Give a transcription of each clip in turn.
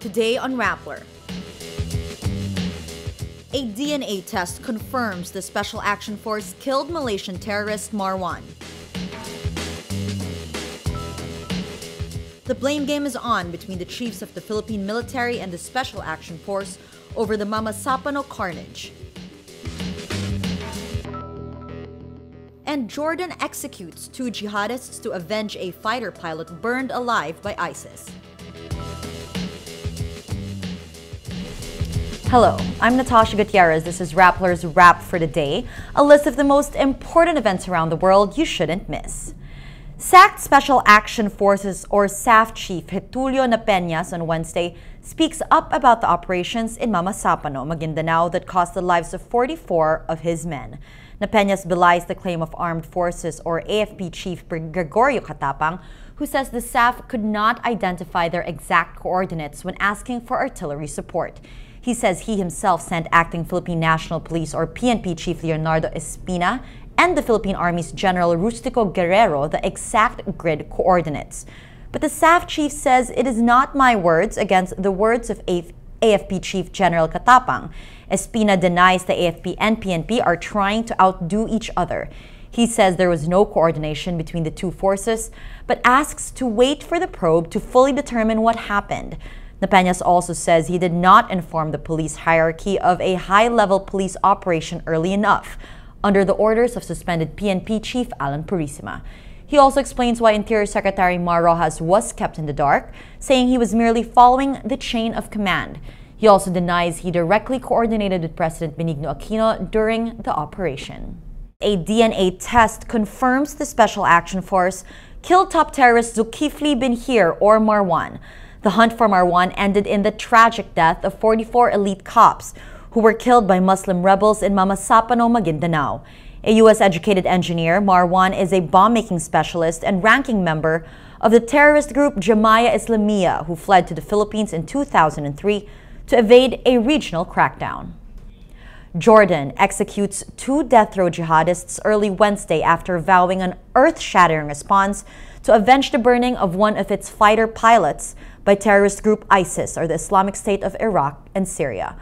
Today on Rappler. A DNA test confirms the Special Action Force killed Malaysian terrorist Marwan. The blame game is on between the chiefs of the Philippine military and the Special Action Force over the Mamasapano carnage. And Jordan executes 2 jihadists to avenge a fighter pilot burned alive by ISIS. Hello, I'm Natasha Gutierrez. This is Rappler's Wrap for today, a list of the most important events around the world you shouldn't miss. Sacked Special Action Forces or SAF Chief Getulio Napeñas on Wednesday speaks up about the operations in Mamasapano, Maguindanao that cost the lives of 44 of his men. Napeñas belies the claim of Armed Forces or AFP Chief Gregorio Catapang, who says the SAF could not identify their exact coordinates when asking for artillery support. He says he himself sent Acting Philippine National Police or PNP Chief Leonardo Espina and the Philippine Army's General Rustico Guerrero the exact grid coordinates. But the SAF chief says it is not my words against the words of AFP Chief General Catapang. Espina denies the AFP and PNP are trying to outdo each other. He says there was no coordination between the two forces, but asks to wait for the probe to fully determine what happened. Napeñas also says he did not inform the police hierarchy of a high-level police operation early enough, under the orders of suspended PNP Chief Alan Purisima. He also explains why Interior Secretary Mar Rojas was kept in the dark, saying he was merely following the chain of command. He also denies he directly coordinated with President Benigno Aquino during the operation. A DNA test confirms the Special Action Force killed top terrorist Zulkifli bin Hir or Marwan. The hunt for Marwan ended in the tragic death of 44 elite cops who were killed by Muslim rebels in Mamasapano, Maguindanao. A U.S.-educated engineer, Marwan is a bomb-making specialist and ranking member of the terrorist group Jamia Islamiyah, who fled to the Philippines in 2003 to evade a regional crackdown. Jordan executes 2 death row jihadists early Wednesday after vowing an earth-shattering response to avenge the burning of one of its fighter pilots by terrorist group ISIS, or the Islamic State of Iraq and Syria.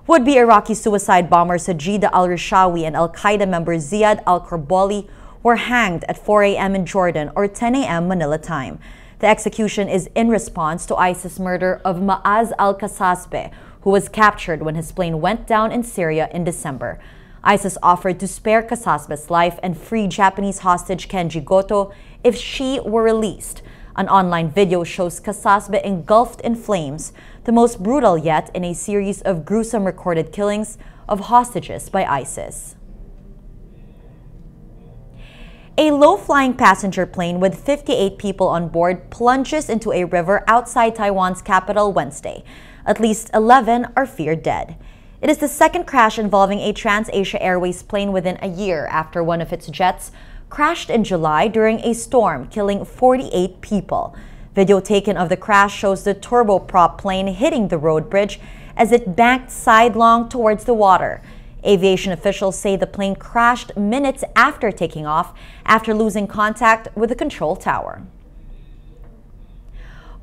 Would-be Iraqi suicide bombers Sajida al-Rishawi and al-Qaeda member Ziad al-karboli were hanged at 4 a.m. in Jordan or 10 a.m. Manila time. The execution is in response to ISIS murder of Maaz al-kassasbeh, who was captured when his plane went down in Syria in December. ISIS offered to spare Kassasbeh's life and free Japanese hostage Kenji Goto if she were released. An online video shows Kassasbeh engulfed in flames, the most brutal yet in a series of gruesome recorded killings of hostages by ISIS. A low-flying passenger plane with 58 people on board plunges into a river outside Taiwan's capital Wednesday. At least 11 are feared dead. It is the second crash involving a TransAsia Airways plane within a year after one of its jets crashed in July during a storm, killing 48 people. Video taken of the crash shows the turboprop plane hitting the road bridge as it banked sidelong towards the water. Aviation officials say the plane crashed minutes after taking off after losing contact with the control tower.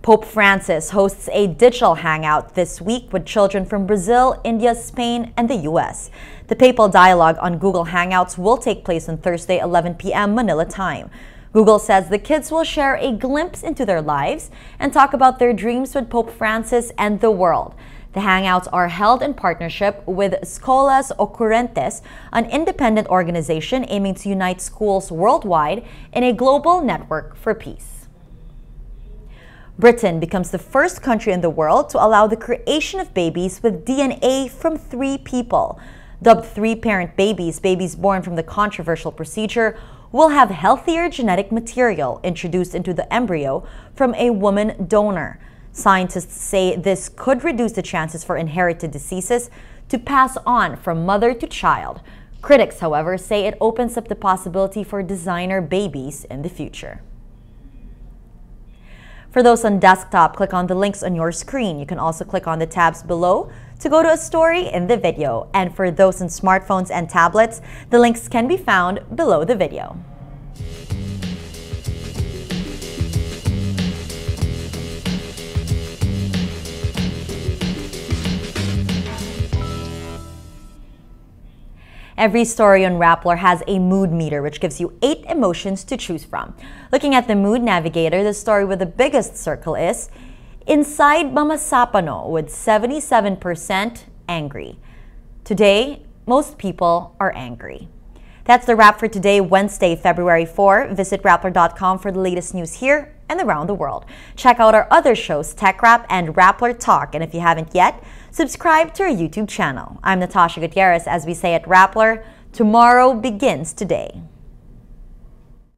Pope Francis hosts a digital hangout this week with children from Brazil, India, Spain, and the U.S. The papal dialogue on Google Hangouts will take place on Thursday, 11 p.m. Manila time. Google says the kids will share a glimpse into their lives and talk about their dreams with Pope Francis and the world. The Hangouts are held in partnership with Escolas Ocurrentes, an independent organization aiming to unite schools worldwide in a global network for peace. Britain becomes the first country in the world to allow the creation of babies with DNA from 3 people. Dubbed 3-parent babies, babies born from the controversial procedure will have healthier genetic material introduced into the embryo from a woman donor. Scientists say this could reduce the chances for inherited diseases to pass on from mother to child. Critics, however, say it opens up the possibility for designer babies in the future. For those on desktop, click on the links on your screen. You can also click on the tabs below to go to a story in the video. And for those on smartphones and tablets, the links can be found below the video. Every story on Rappler has a mood meter, which gives you 8 emotions to choose from. Looking at the mood navigator, the story with the biggest circle is Inside Mamasapano with 77% angry. Today, most people are angry. That's the wrap for today, Wednesday, February 4. Visit Rappler.com for the latest news here and around the world. Check out our other shows, Tech Wrap and Rappler Talk. And if you haven't yet, subscribe to our YouTube channel. I'm Natasha Gutierrez. As we say at Rappler, tomorrow begins today.